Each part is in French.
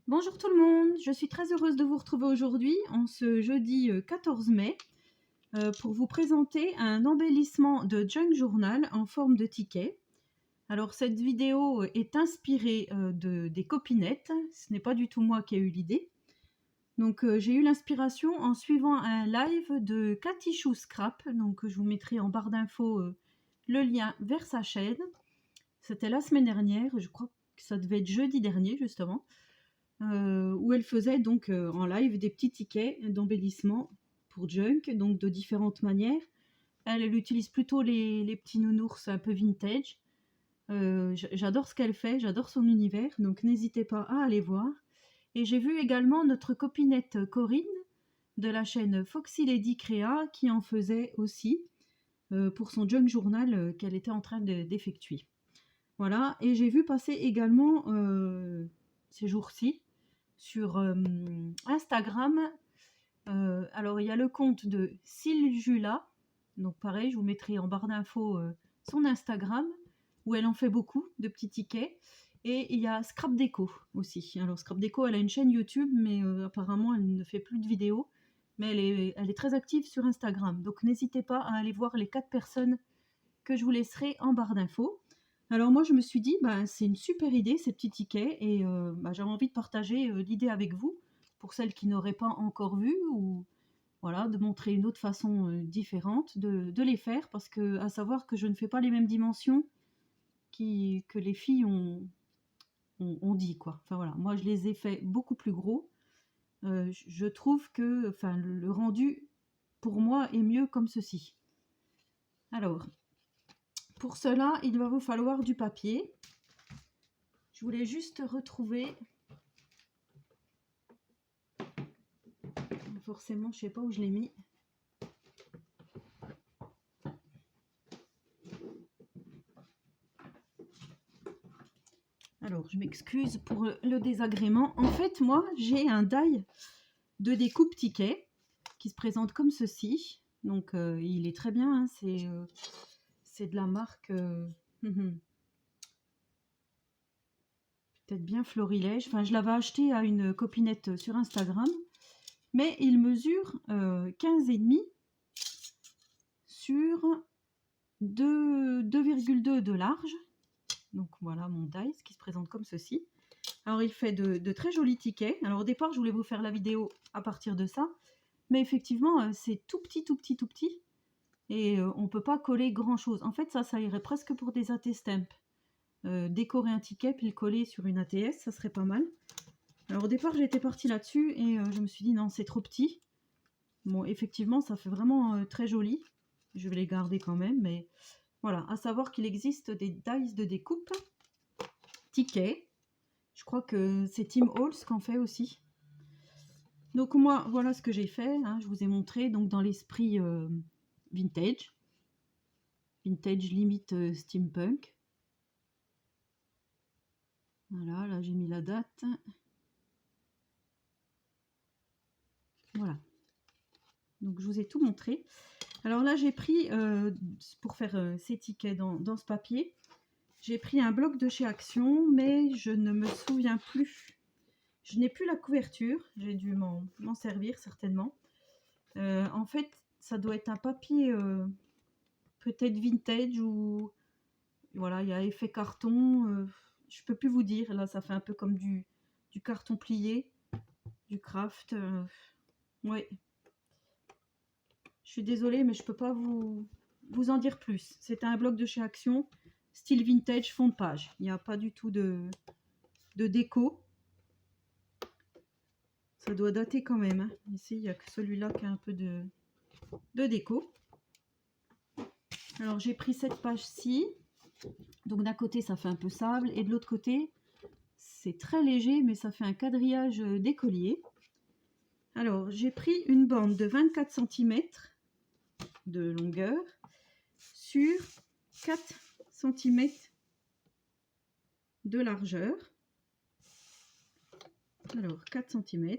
Bonjour tout le monde, je suis très heureuse de vous retrouver aujourd'hui, en ce jeudi 14 mai, pour vous présenter un embellissement de Junk Journal en forme de ticket. Alors cette vidéo est inspirée des copinettes, ce n'est pas du tout moi qui ai eu l'idée. Donc j'ai eu l'inspiration en suivant un live de Cathy Chou Scrap, donc je vous mettrai en barre d'infos le lien vers sa chaîne. C'était la semaine dernière, je crois que ça devait être jeudi dernier justement. Où elle faisait donc en live des petits tickets d'embellissement pour Junk, donc de différentes manières. Elle utilise plutôt les petits nounours un peu vintage. J'adore ce qu'elle fait, j'adore son univers, donc n'hésitez pas à aller voir. Et j'ai vu également notre copinette Corinne de la chaîne Foxy Lady Créa qui en faisait aussi pour son Junk Journal qu'elle était en train d'effectuer. Voilà, et j'ai vu passer également ces jours-ci sur Instagram. Alors, il y a le compte de Siljula. Donc, pareil, je vous mettrai en barre d'infos son Instagram, où elle en fait beaucoup de petits tickets. Et il y a Scrap Deco aussi. Alors, Scrap Deco, elle a une chaîne YouTube, mais apparemment, elle ne fait plus de vidéos. Mais elle est très active sur Instagram. Donc, n'hésitez pas à aller voir les 4 personnes que je vous laisserai en barre d'infos. Alors moi je me suis dit, c'est une super idée ces petits tickets et j'avais envie de partager l'idée avec vous, pour celles qui n'auraient pas encore vu, ou voilà, de montrer une autre façon différente de les faire, parce que à savoir que je ne fais pas les mêmes dimensions que les filles ont dit quoi. Enfin voilà, moi je les ai fait beaucoup plus gros. Je trouve que le rendu pour moi est mieux comme ceci. Alors, pour cela, il va vous falloir du papier. Je voulais juste retrouver. Forcément, je sais pas où je l'ai mis. Alors, je m'excuse pour le désagrément. En fait, moi, j'ai un die de découpe ticket qui se présente comme ceci. Donc, il est très bien. Hein, c'est de la marque peut-être bien Florilège. Enfin, je l'avais acheté à une copinette sur Instagram. Mais il mesure 15,5 sur 2,2 de large. Donc voilà mon dice qui se présente comme ceci. Alors il fait de très jolis tickets. Alors au départ je voulais vous faire la vidéo à partir de ça. Mais effectivement c'est tout petit, tout petit, tout petit. Et on ne peut pas coller grand chose. En fait ça irait presque pour des AT-stamps. Décorer un ticket puis le coller sur une ATS, ça serait pas mal. Alors au départ j'étais partie là-dessus et je me suis dit non c'est trop petit. Bon effectivement ça fait vraiment très joli. Je vais les garder quand même, mais voilà, à savoir qu'il existe des dice de découpe tickets. Je crois que c'est Tim Halls qu'en fait aussi. Donc moi, voilà ce que j'ai fait. Hein, je vous ai montré donc dans l'esprit vintage. Vintage limite steampunk. Voilà, là j'ai mis la date. Voilà. Donc je vous ai tout montré. Alors là j'ai pris, pour faire ces tickets dans ce papier, j'ai pris un bloc de chez Action, mais je ne me souviens plus. Je n'ai plus la couverture, j'ai dû m'en servir certainement. En fait, ça doit être un papier peut-être vintage ou voilà, il y a effet carton. Je peux plus vous dire. Là, ça fait un peu comme du carton plié, du craft. Ouais. Je suis désolée, mais je peux pas vous en dire plus. C'est un bloc de chez Action, style vintage, fond de page. Il n'y a pas du tout de déco. Ça doit dater quand même. Hein. Ici, il n'y a que celui-là qui a un peu de déco. Alors, j'ai pris cette page-ci. Donc, d'un côté, ça fait un peu sable. Et de l'autre côté, c'est très léger, mais ça fait un quadrillage d'écolier. Alors, j'ai pris une bande de 24 cm de longueur sur 4 cm de largeur. Alors, 4 cm.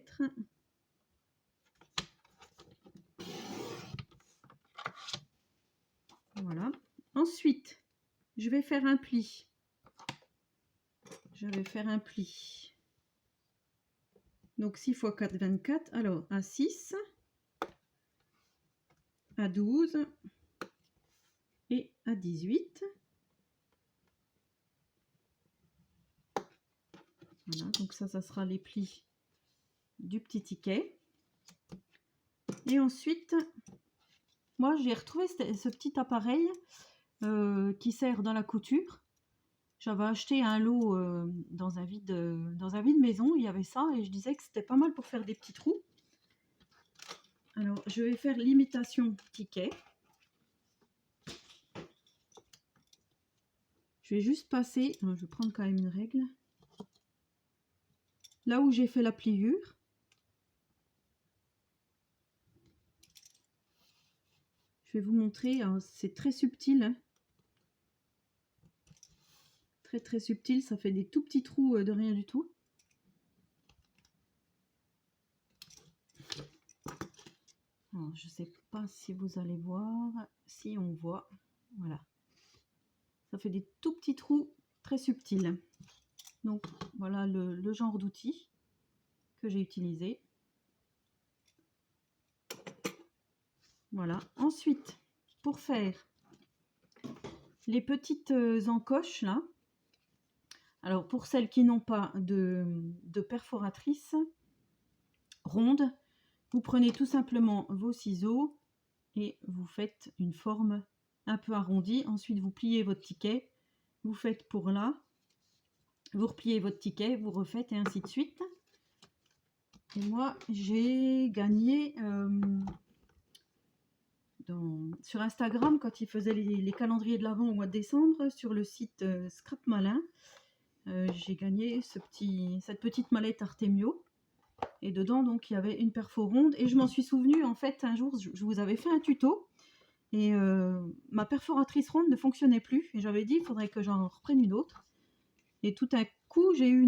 Voilà. Ensuite, je vais faire un pli. Je vais faire un pli Donc 6 x 4, 24. Alors à 6, à 12 et à 18. Voilà, donc ça sera les plis du petit ticket. Et ensuite, moi j'ai retrouvé ce petit appareil qui sert dans la couture. J'avais acheté un lot dans un vide maison, il y avait ça et je disais que c'était pas mal pour faire des petits trous. Alors je vais faire l'imitation ticket. Je vais juste passer, je vais prendre quand même une règle, là où j'ai fait la pliure. Je vais vous montrer, c'est très subtil, hein. Très très subtil, ça fait des tout petits trous de rien du tout. Alors, je sais pas si vous allez voir, si on voit, voilà. Ça fait des tout petits trous très subtils. Donc voilà le genre d'outil que j'ai utilisé. Voilà. Ensuite, pour faire les petites encoches là, alors pour celles qui n'ont pas de perforatrice ronde, vous prenez tout simplement vos ciseaux et vous faites une forme un peu arrondie. Ensuite, vous pliez votre ticket, vous faites pour là, vous repliez votre ticket, vous refaites et ainsi de suite. Et moi, j'ai gagné sur Instagram quand ils faisaient les calendriers de l'Avent au mois de décembre sur le site Scrap Malin. J'ai gagné cette petite mallette Artemio. Et dedans, donc, il y avait une perfo ronde. Et je m'en suis souvenue, en fait, un jour, je vous avais fait un tuto. Et ma perforatrice ronde ne fonctionnait plus. Et j'avais dit, il faudrait que j'en reprenne une autre. Et tout à coup, j'ai eu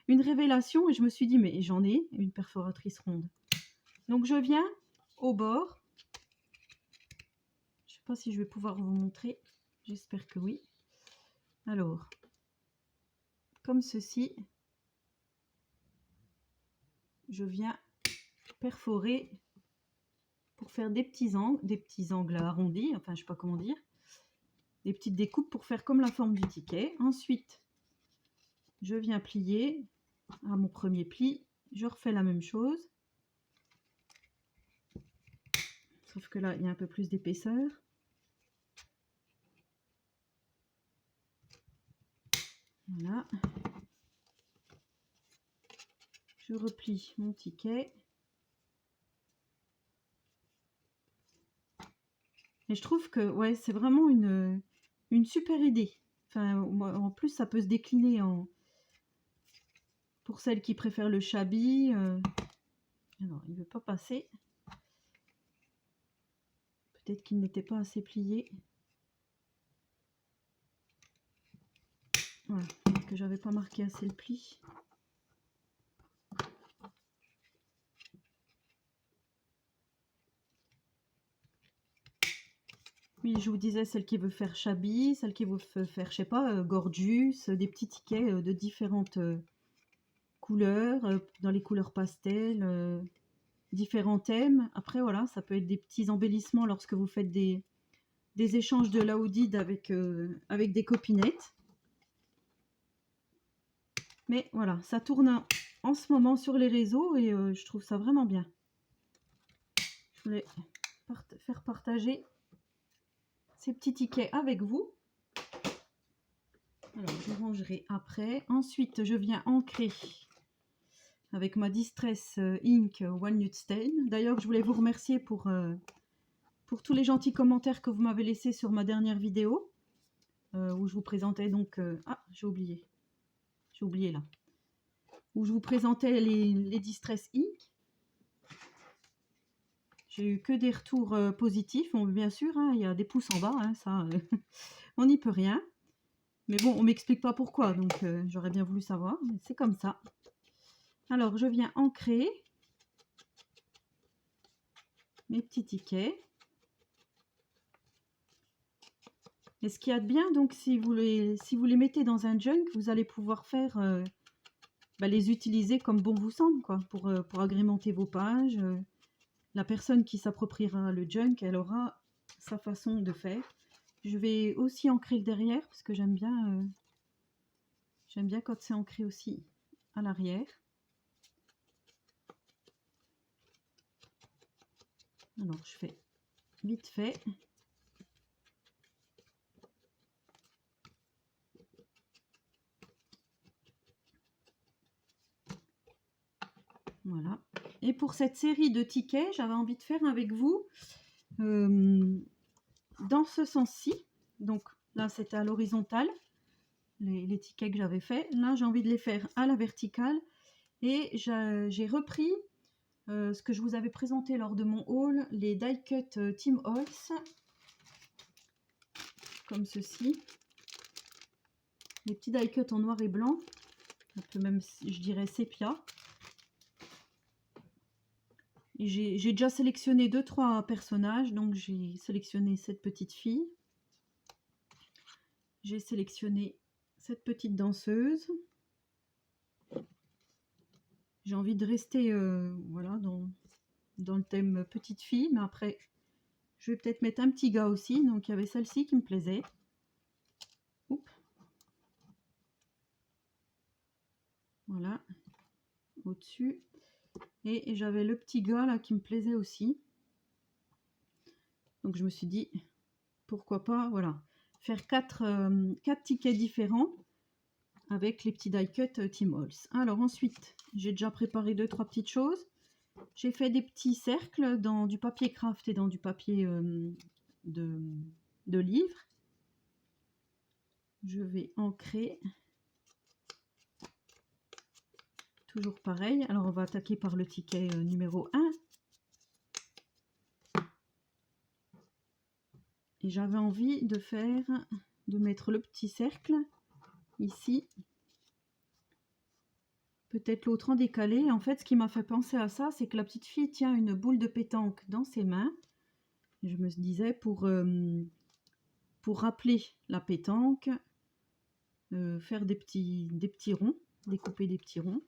une révélation. Et je me suis dit, mais j'en ai une perforatrice ronde. Donc, je viens au bord. Je ne sais pas si je vais pouvoir vous montrer. J'espère que oui. Alors, comme ceci. Je viens perforer pour faire des petits angles arrondis, enfin je sais pas comment dire, des petites découpes pour faire comme la forme du ticket. Ensuite, je viens plier à mon premier pli, je refais la même chose, sauf que là il y a un peu plus d'épaisseur. Voilà. Je replie mon ticket. Et je trouve que ouais, c'est vraiment une super idée. Enfin, en plus, ça peut se décliner pour celles qui préfèrent le shabby. Alors, il ne veut pas passer. Peut-être qu'il n'était pas assez plié. Voilà, peut-être que j'avais pas marqué assez le pli. Oui, je vous disais, celle qui veut faire shabby, celle qui veut faire, je sais pas, gorgeous, des petits tickets de différentes couleurs, dans les couleurs pastel, différents thèmes. Après, voilà, ça peut être des petits embellissements lorsque vous faites des échanges de laoudide avec des copinettes. Mais voilà, ça tourne en ce moment sur les réseaux et je trouve ça vraiment bien. Je voulais faire partager ces petits tickets avec vous. Alors, je rangerai après. Ensuite, je viens ancrer avec ma Distress Ink Walnut Stain. D'ailleurs, je voulais vous remercier pour tous les gentils commentaires que vous m'avez laissés sur ma dernière vidéo, où je vous présentais donc... ah, j'ai oublié là. Où je vous présentais les Distress Ink. J'ai eu que des retours positifs. Bon, bien sûr, hein, il y a des pouces en bas, hein, ça, on n'y peut rien. Mais bon, on m'explique pas pourquoi, donc j'aurais bien voulu savoir. Mais c'est comme ça. Alors, je viens ancrer mes petits tickets. Et ce qu'il y a de bien, donc, si vous les mettez dans un junk, vous allez pouvoir faire les utiliser comme bon vous semble, quoi, pour agrémenter vos pages. La personne qui s'appropriera le junk, elle aura sa façon de faire. Je vais aussi ancrer le derrière parce que j'aime bien quand c'est ancré aussi à l'arrière. Alors je fais vite fait. Voilà. Et pour cette série de tickets, j'avais envie de faire avec vous dans ce sens-ci. Donc là, c'était à l'horizontale, les tickets que j'avais fait. Là, j'ai envie de les faire à la verticale. Et j'ai repris ce que je vous avais présenté lors de mon haul, les die cut Tim Holtz, comme ceci. Les petits die cut en noir et blanc, un peu même, je dirais, sépia. J'ai déjà sélectionné 2-3 personnages, donc j'ai sélectionné cette petite fille. J'ai sélectionné cette petite danseuse. J'ai envie de rester voilà, dans le thème petite fille, mais après, je vais peut-être mettre un petit gars aussi. Donc, il y avait celle-ci qui me plaisait. Oups. Voilà, au-dessus. Et j'avais le petit gars là qui me plaisait aussi. Donc, je me suis dit, pourquoi pas, voilà, faire 4 tickets différents avec les petits die cut Tim Holtz. Alors ensuite, j'ai déjà préparé 2-3 petites choses. J'ai fait des petits cercles dans du papier craft et dans du papier de livre. Je vais ancrer. Toujours pareil. Alors on va attaquer par le ticket numéro 1. Et j'avais envie de mettre le petit cercle ici. Peut-être l'autre en décalé. En fait, ce qui m'a fait penser à ça, c'est que la petite fille tient une boule de pétanque dans ses mains. Je me disais, pour rappeler la pétanque, faire des petits ronds, découper des petits ronds.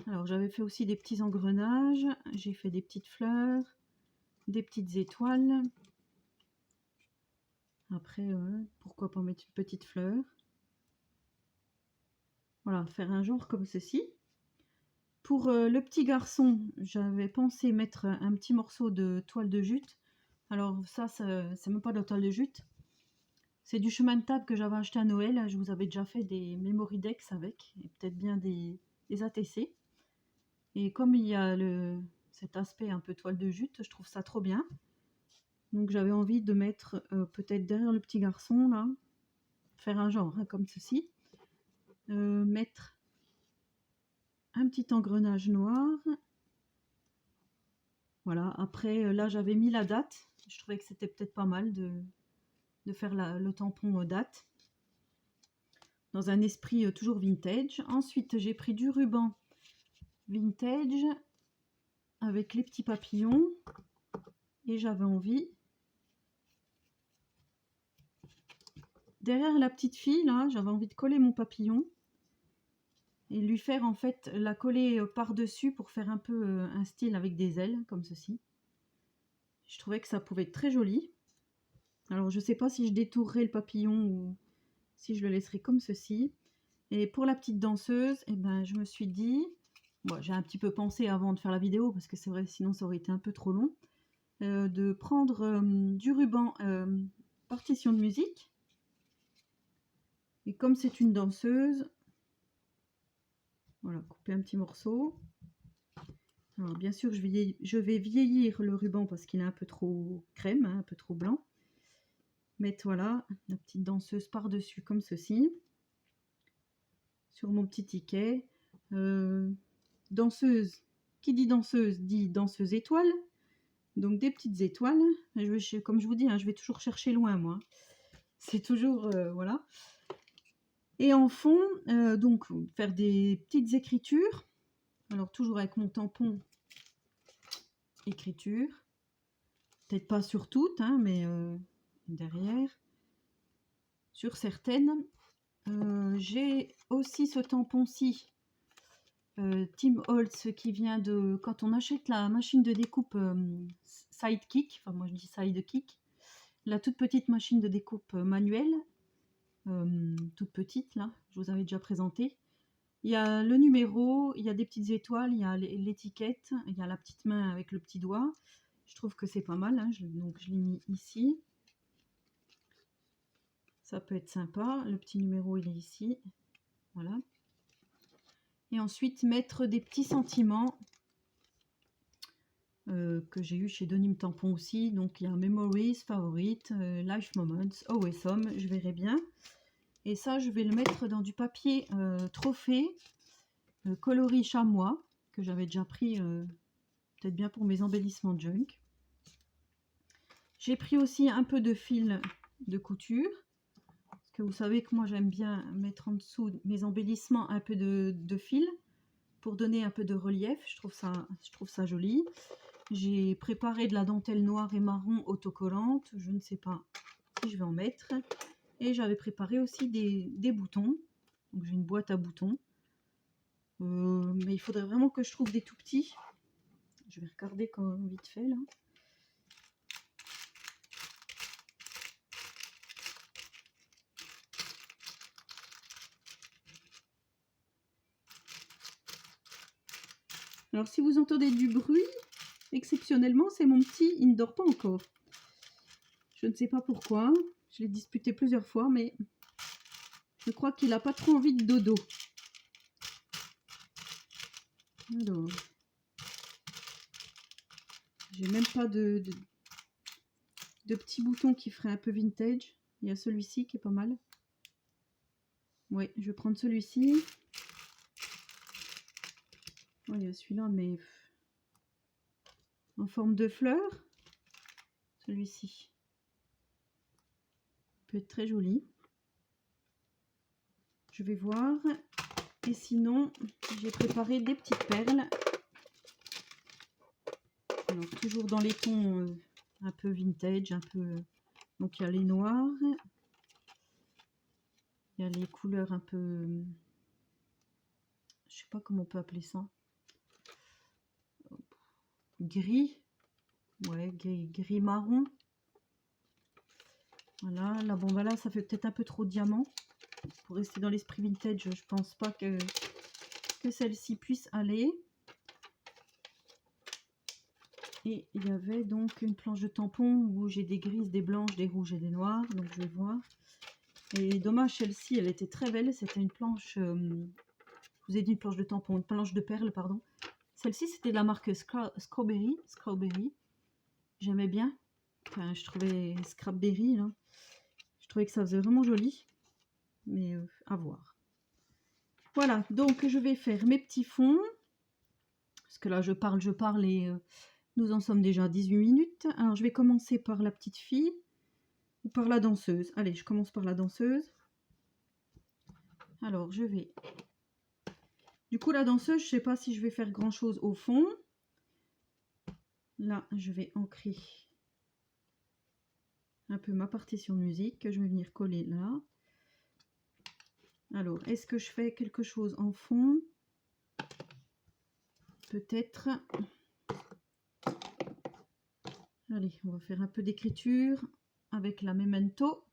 Alors, j'avais fait aussi des petits engrenages. J'ai fait des petites fleurs, des petites étoiles. Après, pourquoi pas mettre une petite fleur. Voilà, faire un genre comme ceci. Pour le petit garçon, j'avais pensé mettre un petit morceau de toile de jute. Alors ça c'est même pas de la toile de jute. C'est du chemin de table que j'avais acheté à Noël. Je vous avais déjà fait des memory decks avec, et peut-être bien des ATC. Et comme il y a cet aspect un peu toile de jute, je trouve ça trop bien. Donc j'avais envie de mettre peut-être derrière le petit garçon, là, faire un genre hein, comme ceci. Mettre un petit engrenage noir. Voilà, après là j'avais mis la date. Je trouvais que c'était peut-être pas mal de faire le tampon date. Dans un esprit toujours vintage. Ensuite j'ai pris du ruban vintage avec les petits papillons. Et j'avais envie, derrière la petite fille, là, j'avais envie de coller mon papillon. Et lui faire en fait, la coller par-dessus pour faire un peu un style avec des ailes, comme ceci. Je trouvais que ça pouvait être très joli. Alors je sais pas si je détournerai le papillon ou si je le laisserai comme ceci. Et pour la petite danseuse, eh ben, je me suis dit, bon, j'ai un petit peu pensé avant de faire la vidéo, parce que c'est vrai, sinon ça aurait été un peu trop long, de prendre du ruban partition de musique. Et comme c'est une danseuse, voilà, couper un petit morceau. Alors bien sûr, je vais vieillir le ruban parce qu'il est un peu trop crème, hein, un peu trop blanc. Mettre voilà, la petite danseuse par-dessus comme ceci. Sur mon petit ticket. Danseuse, qui dit danseuse étoile. Donc des petites étoiles. Comme je vous dis, hein, je vais toujours chercher loin moi. C'est toujours, voilà. Et en fond, donc faire des petites écritures. Alors toujours avec mon tampon écriture. Peut-être pas sur toutes, hein, mais derrière. Sur certaines. J'ai aussi ce tampon-ci Tim Holtz qui vient de... Quand on achète la machine de découpe Sidekick, enfin moi je dis Sidekick, la toute petite machine de découpe manuelle, toute petite là, je vous avais déjà présenté. Il y a le numéro, il y a des petites étoiles, il y a l'étiquette, il y a la petite main avec le petit doigt. Je trouve que c'est pas mal, hein, donc je l'ai mis ici. Ça peut être sympa. Le petit numéro, il est ici. Voilà. Et ensuite, mettre des petits sentiments que j'ai eu chez Denim Tampon aussi. Donc, il y a Memories, Favorite, Life Moments, Always Home. Je verrai bien. Et ça, je vais le mettre dans du papier trophée coloris chamois que j'avais déjà pris peut-être bien pour mes embellissements junk. J'ai pris aussi un peu de fil de couture. Parce que vous savez que moi, j'aime bien mettre en dessous mes embellissements un peu de fil pour donner un peu de relief. Je trouve ça joli. J'ai préparé de la dentelle noire et marron autocollante. Je ne sais pas si je vais en mettre. Et j'avais préparé aussi des boutons. Donc j'ai une boîte à boutons. Mais il faudrait vraiment que je trouve des tout petits. Je vais regarder quand vite fait là. Alors si vous entendez du bruit, exceptionnellement, c'est mon petit, il ne dort pas encore. Je ne sais pas pourquoi. Je l'ai disputé plusieurs fois, mais je crois qu'il n'a pas trop envie de dodo. Alors, j'ai même pas de petits boutons qui feraient un peu vintage. Il y a celui-ci qui est pas mal. Ouais, je vais prendre celui-ci. Oh, il y a celui-là, mais en forme de fleur. Celui-ci peut être très joli. Je vais voir. Et sinon, j'ai préparé des petites perles. Alors, toujours dans les tons un peu vintage, un peu... Donc, il y a les noirs. Il y a les couleurs un peu... Je sais pas comment on peut appeler ça. Gris. Ouais, gris marron. Voilà, là, bon, voilà, ça fait peut-être un peu trop diamant. Pour rester dans l'esprit vintage, je pense pas que celle-ci puisse aller. Et il y avait donc une planche de tampon où j'ai des grises, des blanches, des rouges et des noirs. Donc je vais voir. Et dommage, celle-ci, elle était très belle. C'était une planche, je vous ai dit une planche de tampon, une planche de perles, pardon. Celle-ci, c'était de la marque Strawberry. J'aimais bien. Enfin, je trouvais Scrapberry, là. Je trouvais que ça faisait vraiment joli. Mais à voir. Voilà, donc je vais faire mes petits fonds. Parce que là, je parle et nous en sommes déjà à 18 minutes. Alors, je vais commencer par la petite fille ou par la danseuse. Allez, je commence par la danseuse. Alors, je vais... Du coup, la danseuse, je ne sais pas si je vais faire grand-chose au fond. Là, je vais ancrer un peu ma partition de musique que je vais venir coller là. Alors, est-ce que je fais quelque chose en fond? Peut-être. Allez, on va faire un peu d'écriture avec la Memento.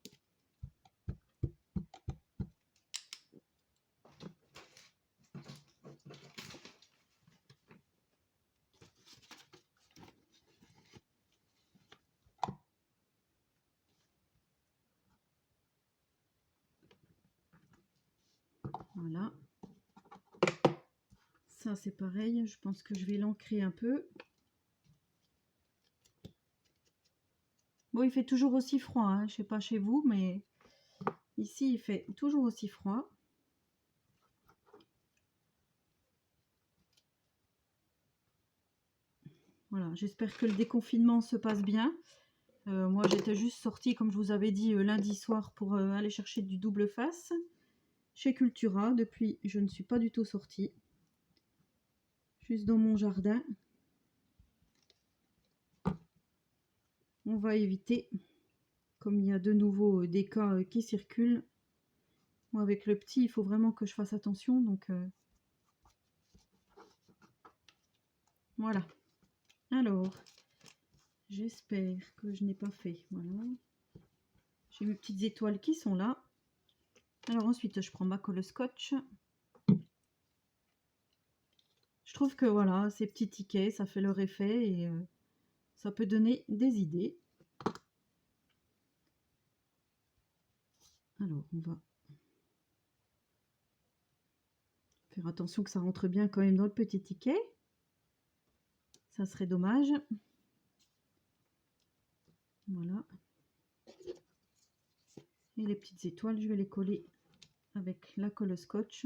Voilà. Ça, c'est pareil. Je pense que je vais l'ancrer un peu. Bon, il fait toujours aussi froid, hein. Je sais pas chez vous, mais ici, il fait toujours aussi froid. Voilà, j'espère que le déconfinement se passe bien. Moi, j'étais juste sortie, comme je vous avais dit, lundi soir pour aller chercher du double face chez Cultura. Depuis, je ne suis pas du tout sortie. Juste dans mon jardin. On va éviter, comme il y a de nouveau des cas qui circulent. Moi, avec le petit, il faut vraiment que je fasse attention. Donc, Voilà. Alors, j'espère que je n'ai pas fait. Voilà. J'ai mes petites étoiles qui sont là. Alors ensuite, je prends ma colle scotch. Je trouve que voilà, ces petits tickets, ça fait leur effet et ça peut donner des idées. Alors, on va faire attention que ça rentre bien quand même dans le petit ticket. Ça serait dommage. Voilà. Et les petites étoiles, je vais les coller avec la colle scotch.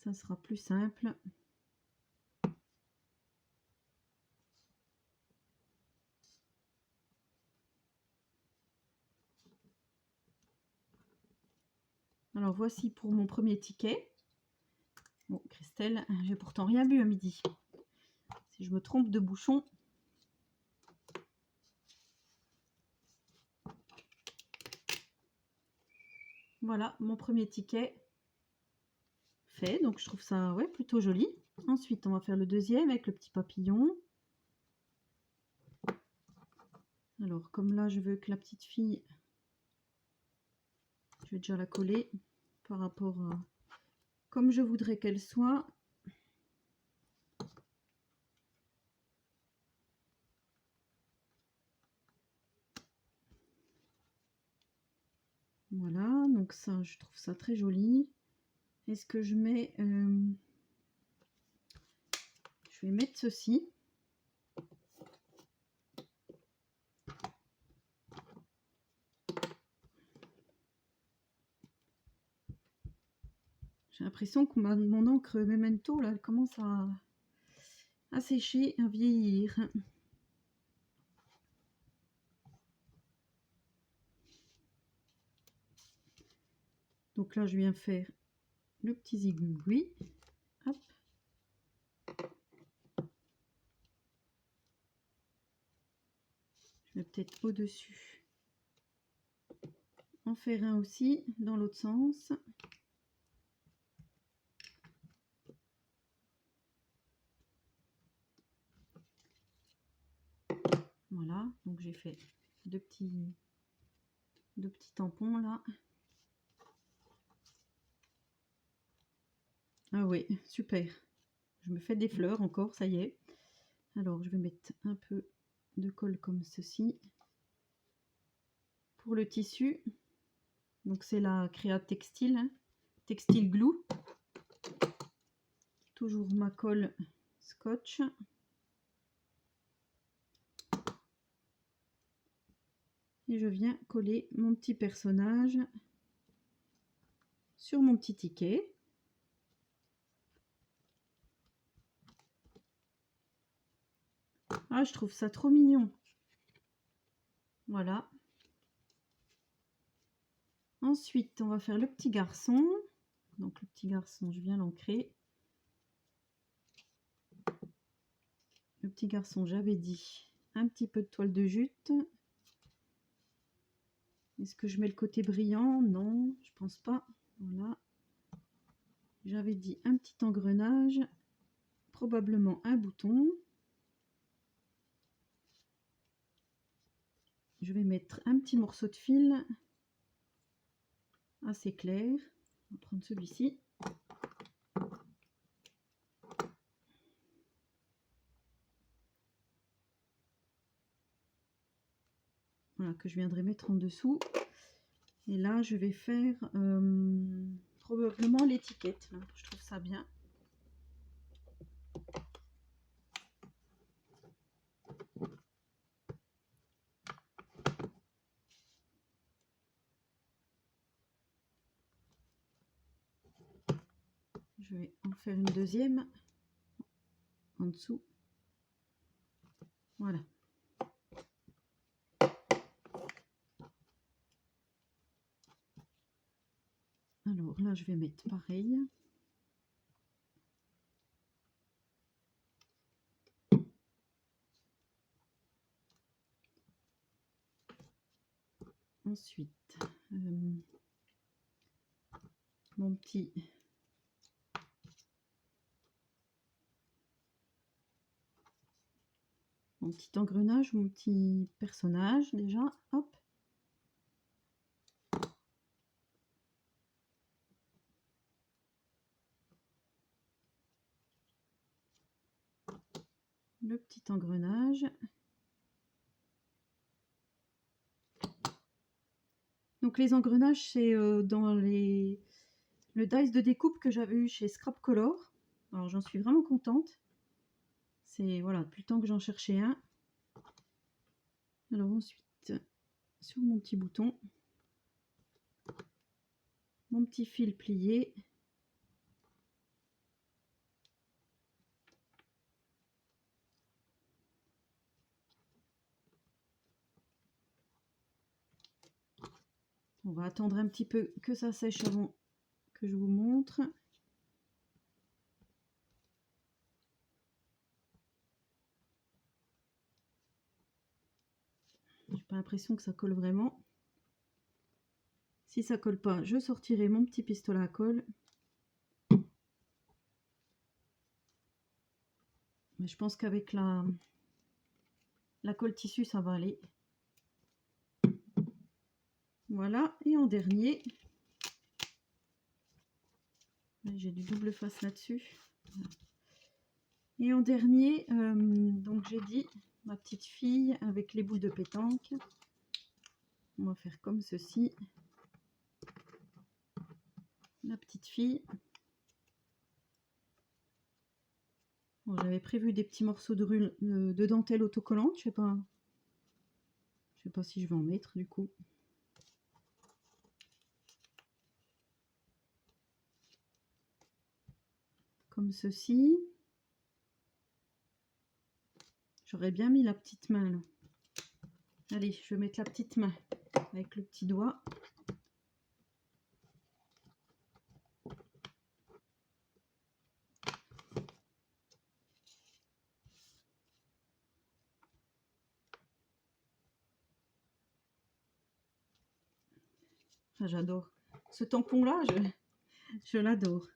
Ça sera plus simple. Alors voici pour mon premier ticket. Bon, Christelle, j'ai pourtant rien bu à midi. Si je me trompe de bouchon. Voilà, mon premier ticket fait. Donc je trouve ça ouais, plutôt joli. Ensuite, on va faire le deuxième avec le petit papillon. Alors, comme là, je veux que la petite fille, je vais déjà la coller par rapport à comme je voudrais qu'elle soit. Voilà, donc ça, je trouve ça très joli. Est-ce que je mets... je vais mettre ceci. J'ai l'impression que mon encre Memento, là, elle commence à sécher, à vieillir. Donc là, je viens faire le petit zigouigoui. Hop. Je vais peut-être au-dessus en faire un aussi, dans l'autre sens. Voilà, donc j'ai fait deux petits tampons là. Ah oui, super. Je me fais des fleurs encore, ça y est. Alors, je vais mettre un peu de colle comme ceci. Pour le tissu, donc c'est la Créa Textile, hein, Textile Glue. Toujours ma colle scotch. Et je viens coller mon petit personnage sur mon petit ticket. Ah, je trouve ça trop mignon. Voilà. Ensuite, on va faire le petit garçon. Donc le petit garçon, je viens l'ancrer. Le petit garçon, j'avais dit un petit peu de toile de jute. Est-ce que je mets le côté brillant? Non, je pense pas. Voilà. J'avais dit un petit engrenage, probablement un bouton. Je vais mettre un petit morceau de fil assez clair. On va prendre celui-ci. Voilà, que je viendrai mettre en dessous. Et là, je vais faire probablement l'étiquette. Je trouve ça bien. Je vais en faire une deuxième en dessous. Voilà. Alors là, je vais mettre pareil. Ensuite, mon petit mon petit engrenage, mon petit personnage déjà. Hop. Le petit engrenage. Donc les engrenages, c'est dans le dice de découpe que j'avais eu chez Scrap Color. Alors j'en suis vraiment contente. C'est voilà, depuis le temps que j'en cherchais un. Alors ensuite, sur mon petit bouton, mon petit fil plié. On va attendre un petit peu que ça sèche avant que je vous montre. J'ai pas l'impression que ça colle vraiment. Si ça colle pas, je sortirai mon petit pistolet à colle. Mais je pense qu'avec la colle tissu, ça va aller. Voilà, et en dernier, j'ai du double face là-dessus. Et en dernier, donc j'ai dit ma petite fille avec les boules de pétanque. On va faire comme ceci. La petite fille. Bon, j'avais prévu des petits morceaux de dentelle autocollante. Je sais pas si je vais en mettre du coup. Comme ceci. J'aurais bien mis la petite main là. Allez, je vais mettre la petite main avec le petit doigt. Enfin, j'adore. Ce tampon-là, je l'adore.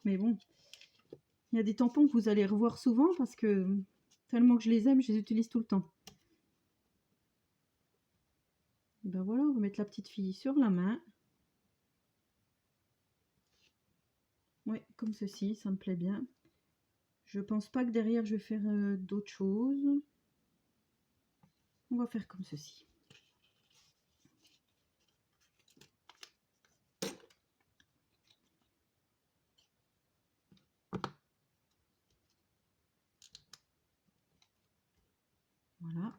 Mais bon, il y a des tampons que vous allez revoir souvent parce que tellement que je les aime, je les utilise tout le temps. Et ben voilà, on va mettre la petite fille sur la main. Oui, comme ceci, ça me plaît bien. Je pense pas que derrière je vais faire d'autres choses. On va faire comme ceci. Voilà.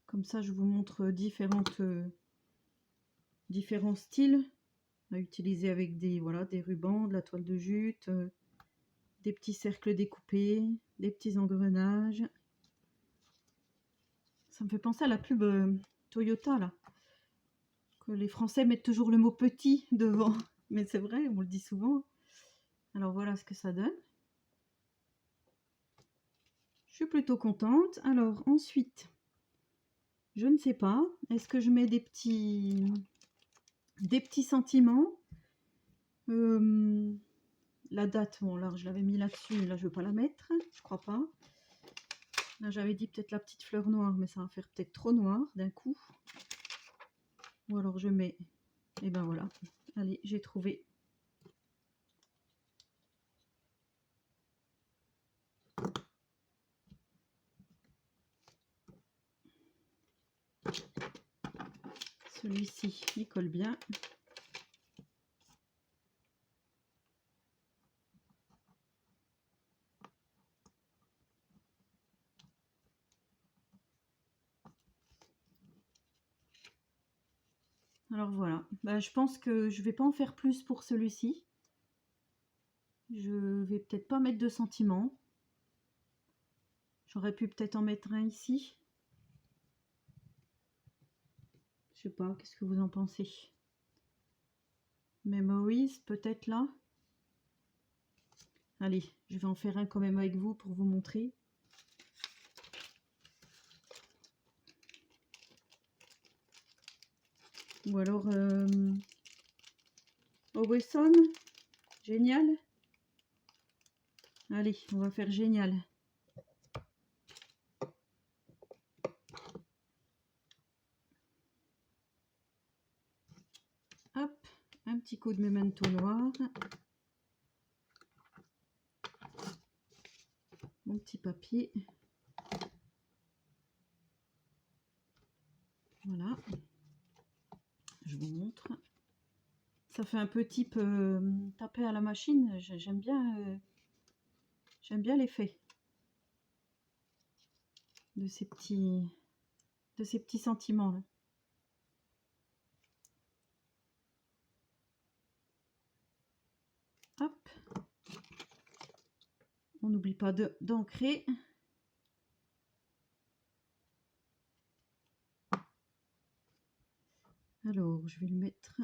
Comme ça, je vous montre différents styles à utiliser avec des rubans, de la toile de jute, des petits cercles découpés, des petits engrenages. Ça me fait penser à la pub Toyota là, que les Français mettent toujours le mot petit devant, mais c'est vrai, on le dit souvent. Alors voilà ce que ça donne. Je suis plutôt contente. Alors ensuite, je ne sais pas, est-ce que je mets des petits sentiments? La date, bon là je l'avais mis là-dessus, là je ne veux pas la mettre, je crois pas. Là j'avais dit peut-être la petite fleur noire, mais ça va faire peut-être trop noir d'un coup. Ou alors je mets, et ben voilà, allez, j'ai trouvé. Celui-ci, il colle bien. Alors voilà, bah, je pense que je vais pas en faire plus pour celui-ci. Je vais peut-être pas mettre de sentiments. J'aurais pu peut-être en mettre un ici. Je sais pas, qu'est-ce que vous en pensez? Memories, peut-être là. Allez, je vais en faire un quand même avec vous pour vous montrer. Ou alors Wesson. Génial. Allez, on va faire génial. Hop, un petit coup de memento noir. Mon petit papier. Voilà. Je vous montre. Ça fait un peu type taper à la machine. J'aime bien l'effet de ces petits sentiments là. Hop. On n'oublie pas d'ancrer. Alors, je vais le mettre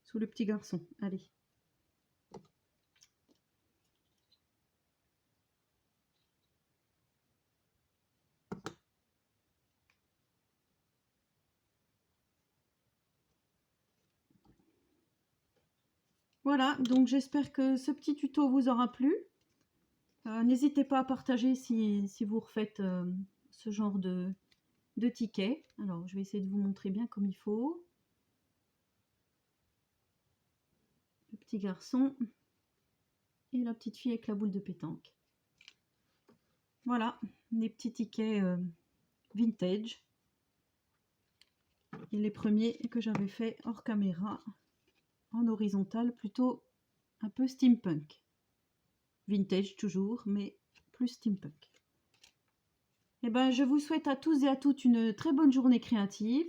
sous le petit garçon. Allez. Voilà, donc j'espère que ce petit tuto vous aura plu. N'hésitez pas à partager si vous refaites ce genre de ticket. Alors, je vais essayer de vous montrer bien comme il faut. Le petit garçon et la petite fille avec la boule de pétanque. Voilà, les petits tickets vintage. Et les premiers que j'avais fait hors caméra, en horizontal, plutôt un peu steampunk. Vintage toujours, mais plus steampunk. Et ben, je vous souhaite à tous et à toutes une très bonne journée créative.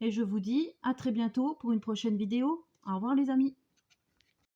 Et je vous dis à très bientôt pour une prochaine vidéo. Au revoir les amis.